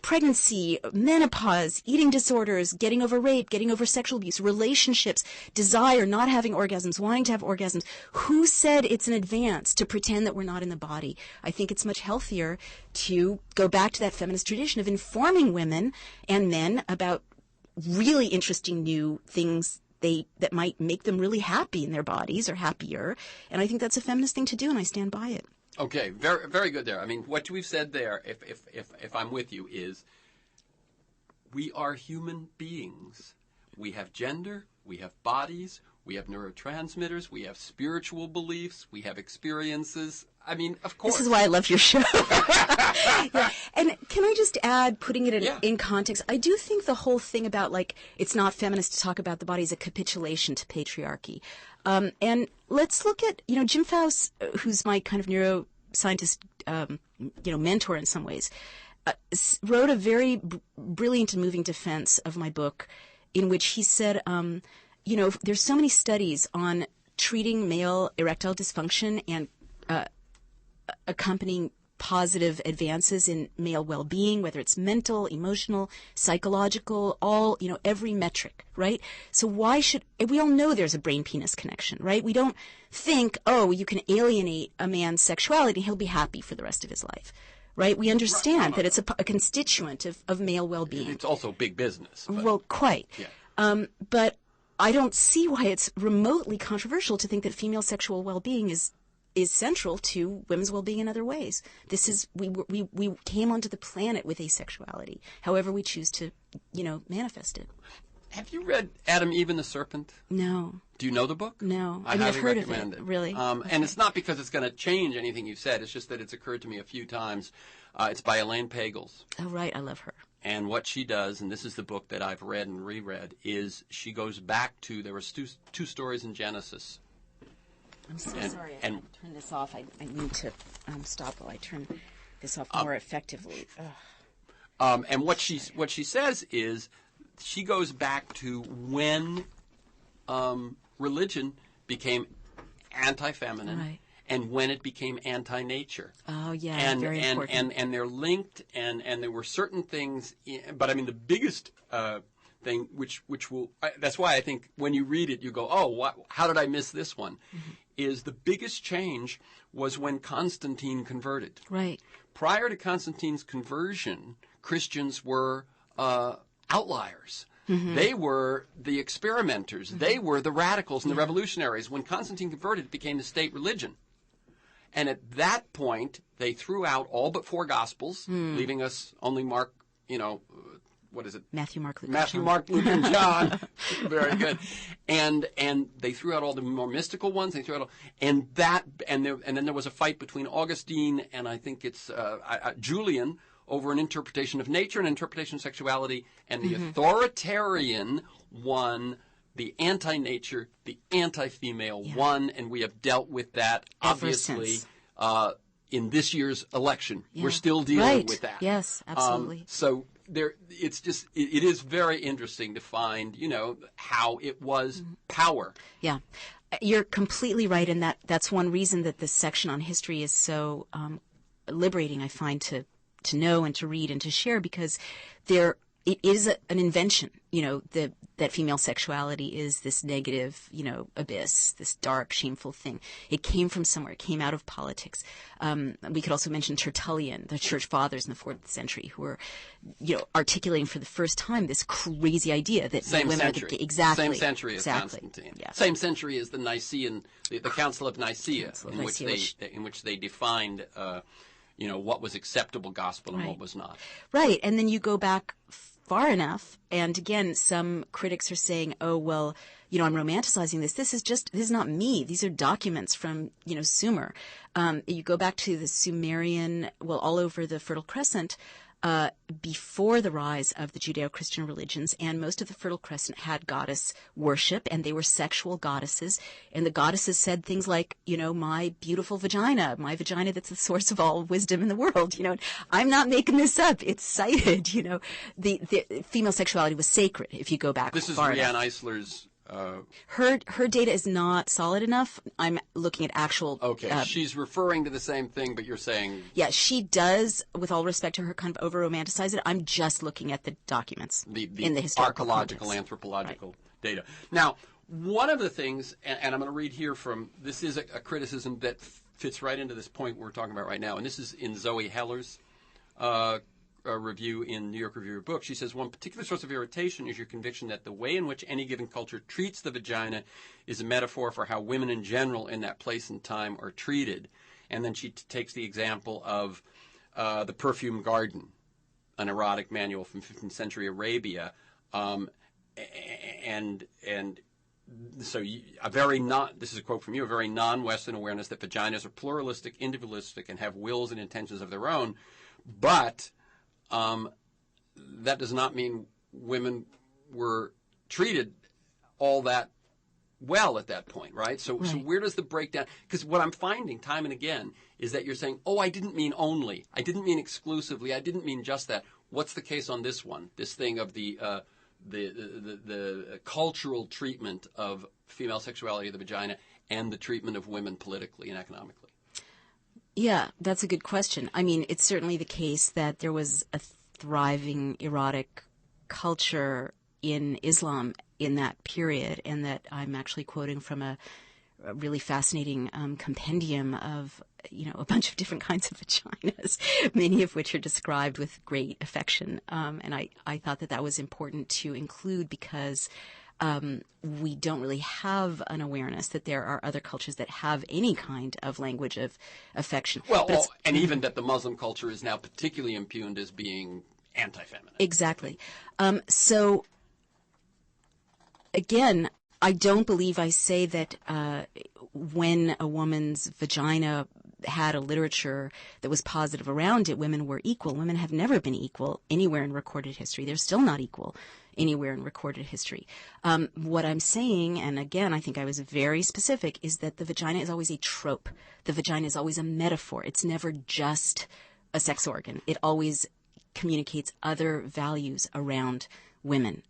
pregnancy, menopause, eating disorders, getting over rape, getting over sexual abuse, relationships, desire, not having orgasms, wanting to have orgasms. Who said it's an advance to pretend that we're not in the body? I think it's much healthier to go back to that feminist tradition of informing women and men about really interesting new things that might make them really happy in their bodies or happier. And I think that's a feminist thing to do, and I stand by it. Okay, very, very good there. I mean, what we've said there, if I'm with you, is we are human beings. We have gender, we have bodies, we have neurotransmitters, we have spiritual beliefs, we have experiences. I mean, of course. This is why I love your show. Yeah. And can I just add, putting it in context, I do think the whole thing about, it's not feminist to talk about the body is a capitulation to patriarchy. And let's look at, Jim Faust, who's my kind of neuroscientist, mentor in some ways, wrote a very brilliant and moving defense of my book in which he said, there's so many studies on treating male erectile dysfunction and accompanying positive advances in male well-being, whether it's mental, emotional, psychological, all, every metric, right? So why should, we all know there's a brain-penis connection, right? We don't think, you can alienate a man's sexuality and he'll be happy for the rest of his life, right? We understand that it's a constituent of male well-being. It's also big business. Well, quite. Yeah. But I don't see why it's remotely controversial to think that female sexual well-being is central to women's well-being in other ways. This is we came onto the planet with asexuality, however we choose to, manifest it. Have you read Adam, Eve, and the Serpent? No. Do you know the book? No. I highly I've heard recommend of it. Really? Okay. And it's not because it's going to change anything you've said. It's just that it's occurred to me a few times. It's by Elaine Pagels. Oh, right. I love her. And what she does, and this is the book that I've read and reread, is she goes back to, there was two stories in Genesis. I'm so sorry. I have to turn this off. I need to stop while I turn this off more effectively. And what she says is she goes back to when religion became anti-feminine, right, and when it became anti-nature. Oh, yeah, very important. And they're linked, and there were certain things, but I mean the biggest thing, which will, that's why I think when you read it, you go, oh, how did I miss this one? Mm-hmm. Is the biggest change was when Constantine converted. Right. Prior to Constantine's conversion, Christians were outliers. Mm-hmm. They were the experimenters. Mm-hmm. They were the radicals and the revolutionaries. When Constantine converted, it became the state religion. And at that point, they threw out all but 4 Gospels, leaving us only Mark, what is it? Matthew, Mark, Luke, and John. Very good. And they threw out all the more mystical ones. They threw out all, and then there was a fight between Augustine and I think it's Julian over an interpretation of nature and interpretation of sexuality, and the authoritarian won. The anti-nature, the anti-female won, and we have dealt with that, obviously, in this year's election. Yeah. We're still dealing with that. Yes, absolutely. So it is very interesting to find, how it was power. Yeah. You're completely right, and that's one reason that this section on history is so liberating, I find, to know and to read and to share, because it is an invention, that female sexuality is this negative, abyss, this dark, shameful thing. It came from somewhere. It came out of politics. We could also mention Tertullian, the church fathers in the 4th century, who were, articulating for the first time this crazy idea that women century. are exactly. Same century as Constantine. Yeah. Same century as the Nicene, the Council of Nicaea, in which they defined, what was acceptable gospel and what was not. Right. And then you go back far enough, and again, some critics are saying, oh, well, I'm romanticizing this. This is not me. These are documents from, Sumer. You go back to the Sumerian, all over the Fertile Crescent, before the rise of the Judeo-Christian religions, and most of the Fertile Crescent had goddess worship, and they were sexual goddesses, and the goddesses said things like, my beautiful vagina, my vagina that's the source of all wisdom in the world, I'm not making this up, it's cited, the female sexuality was sacred, if you go back This is far Rianne enough. Eisler's... Her data is not solid enough. I'm looking at actual... Okay, she's referring to the same thing, but you're saying... Yeah, she does, with all respect to her, kind of over-romanticize it. I'm just looking at the documents in the historical archaeological, context. anthropological data. Now, one of the things, and I'm going to read here from... This is a criticism that fits right into this point we're talking about right now, and this is in Zoe Heller's review in New York Review of Books. She says, one particular source of irritation is your conviction that the way in which any given culture treats the vagina is a metaphor for how women in general in that place and time are treated. And then she takes the example of the Perfume Garden, an erotic manual from 15th century Arabia. And so this is a quote from you, a very non-Western awareness that vaginas are pluralistic, individualistic, and have wills and intentions of their own. But that does not mean women were treated all that well at that point, right? So where does the breakdown? Because what I'm finding time and again is that you're saying, oh, I didn't mean only. I didn't mean exclusively. I didn't mean just that. What's the case on this one? This thing of the cultural treatment of female sexuality of the vagina and the treatment of women politically and economically. Yeah, that's a good question. I mean, it's certainly the case that there was a thriving erotic culture in Islam in that period, and that I'm actually quoting from a really fascinating compendium of, a bunch of different kinds of vaginas, many of which are described with great affection. And I thought that was important to include because we don't really have an awareness that there are other cultures that have any kind of language of affection. Well, and even that the Muslim culture is now particularly impugned as being anti-feminine. Exactly. So, again, I don't believe I say that when a woman's vagina had a literature that was positive around it, women were equal. Women have never been equal anywhere in recorded history. They're still not equal anywhere in recorded history. What I'm saying, and again, I think I was very specific, is that the vagina is always a trope. The vagina is always a metaphor. It's never just a sex organ. It always communicates other values around women.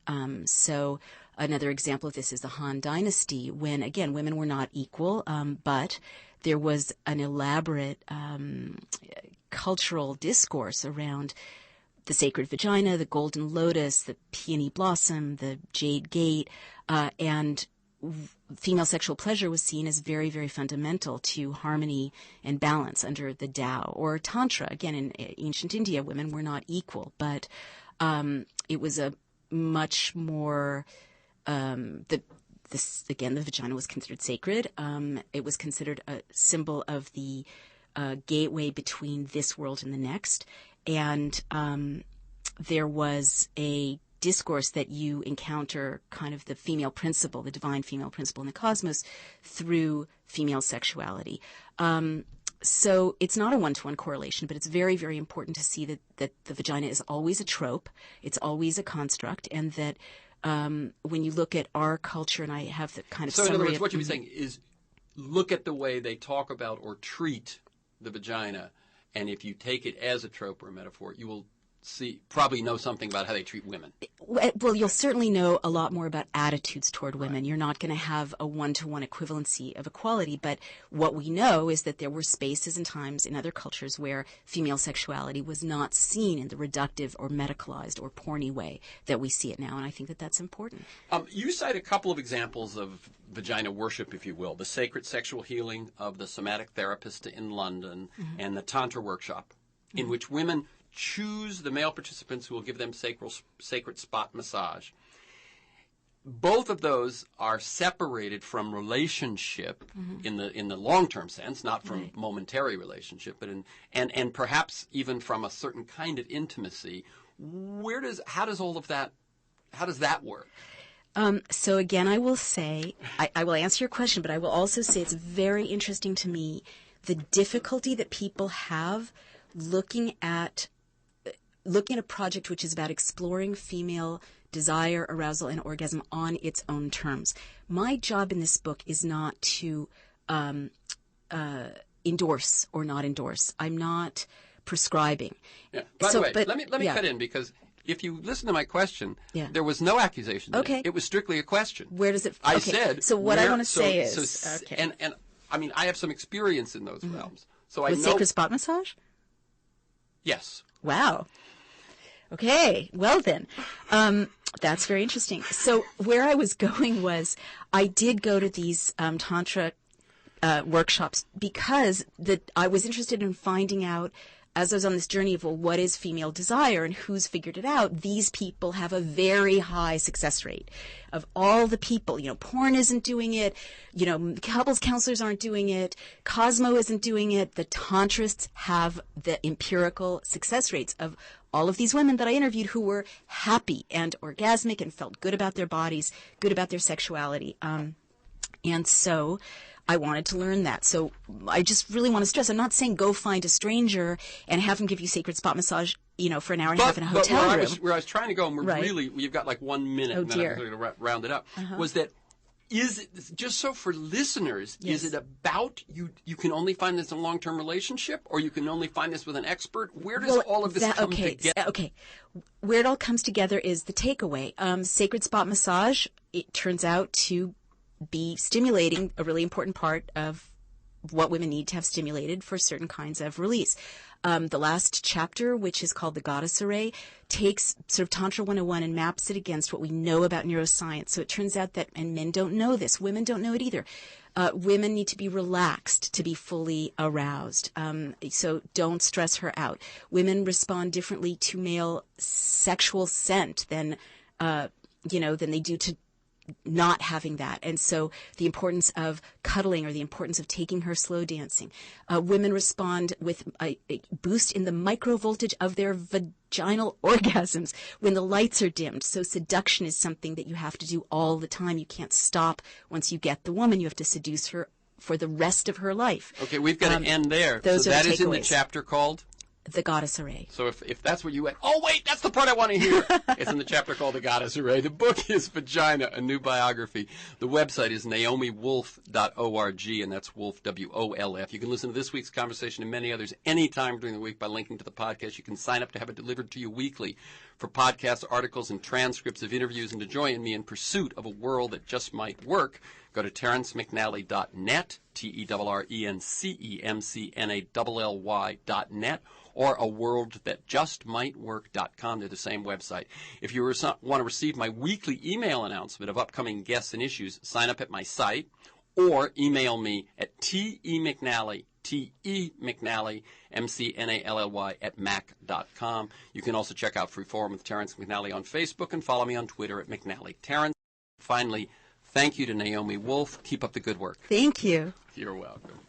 So another example of this is the Han Dynasty, when, again, women were not equal, but there was an elaborate cultural discourse around the sacred vagina, the golden lotus, the peony blossom, the jade gate, and female sexual pleasure was seen as very, very fundamental to harmony and balance under the Tao. Or Tantra, again, in ancient India, women were not equal, but it was a much more, the vagina was considered sacred. It was considered a symbol of the gateway between this world and the next. And there was a discourse that you encounter kind of the female principle, the divine female principle in the cosmos through female sexuality. So it's not a one-to-one correlation, but it's very, very important to see that the vagina is always a trope. It's always a construct, and that when you look at our culture, and I have the kind of so summary. In other words, what you'd be saying is look at the way they talk about or treat the vagina, and if you take it as a trope or a metaphor, you will probably know something about how they treat women. Well, you'll certainly know a lot more about attitudes toward women. Right. You're not going to have a one-to-one equivalency of equality, but what we know is that there were spaces and times in other cultures where female sexuality was not seen in the reductive or medicalized or porny way that we see it now, and I think that that's important. You cite a couple of examples of vagina worship, if you will, the sacred sexual healing of the somatic therapist in London, mm-hmm. and the Tantra workshop, mm-hmm. in which women choose the male participants who will give them sacred spot massage. Both of those are separated from relationship, mm-hmm. in the long-term sense, not from right. momentary relationship, but and perhaps even from a certain kind of intimacy. How does that work? So again, I will say, I will answer your question, but I will also say it's very interesting to me the difficulty that people have looking at a project which is about exploring female desire, arousal, and orgasm on its own terms. My job in this book is not to endorse or not endorse. I'm not prescribing. Yeah. By the way, let me cut in, because if you listen to my question, there was no accusation. Okay. It was strictly a question. Where does it? I said. So what I want to say is, okay. And I mean, I have some experience in those realms, so I know. With sacred spot massage? Yes. Wow. Okay, well then, that's very interesting. So where I was going was, I did go to these Tantra workshops because I was interested in finding out, as I was on this journey of, well, what is female desire and who's figured it out? These people have a very high success rate. Of all the people, porn isn't doing it, couples counselors aren't doing it, Cosmo isn't doing it, the Tantrists have the empirical success rates of all of these women that I interviewed who were happy and orgasmic and felt good about their bodies, good about their sexuality. And so I wanted to learn that. So I just really want to stress, I'm not saying go find a stranger and have them give you sacred spot massage, for an hour and a half in a hotel room. Where I was trying to go, and we've got like 1 minute, and then I'm going to round it up, was that, is it, just so for listeners, yes. is it about you can only find this in a long-term relationship, or you can only find this with an expert? Where does all of this come together? Okay. Where it all comes together is the takeaway. Sacred spot massage, it turns out to be stimulating, a really important part of what women need to have stimulated for certain kinds of release. The last chapter, which is called the Goddess Array, takes sort of Tantra 101 and maps it against what we know about neuroscience. So it turns out that, and men don't know this, women don't know it either, women need to be relaxed to be fully aroused. So don't stress her out. Women respond differently to male sexual scent than they do to not having that. And so the importance of cuddling, or the importance of taking her slow dancing. Women respond with a boost in the microvoltage of their vaginal orgasms when the lights are dimmed. So seduction is something that you have to do all the time. You can't stop once you get the woman. You have to seduce her for the rest of her life. Okay, we've got to end there. Those so are that the is in the takeaways. chapter called? The Goddess Array. So if that's what you went, oh, wait, that's the part I want to hear. It's in the chapter called The Goddess Array. The book is Vagina, a New Biography. The website is naomiwolf.org, and that's Wolf, W-O-L-F. You can listen to this week's conversation and many others anytime during the week by linking to the podcast. You can sign up to have it delivered to you weekly. For podcasts, articles, and transcripts of interviews, and to join me in pursuit of a world that just might work, go to TerenceMcNally.net, TerenceMcNally.net, or aworldthatjustmightwork.com to the same website. If you want to receive my weekly email announcement of upcoming guests and issues, sign up at my site or email me at temcnally, TeMcNally, McNally, at mac.com. You can also check out Freeform with Terence McNally on Facebook and follow me on Twitter at McNally Terence. Finally, thank you to Naomi Wolf. Keep up the good work. Thank you. You're welcome.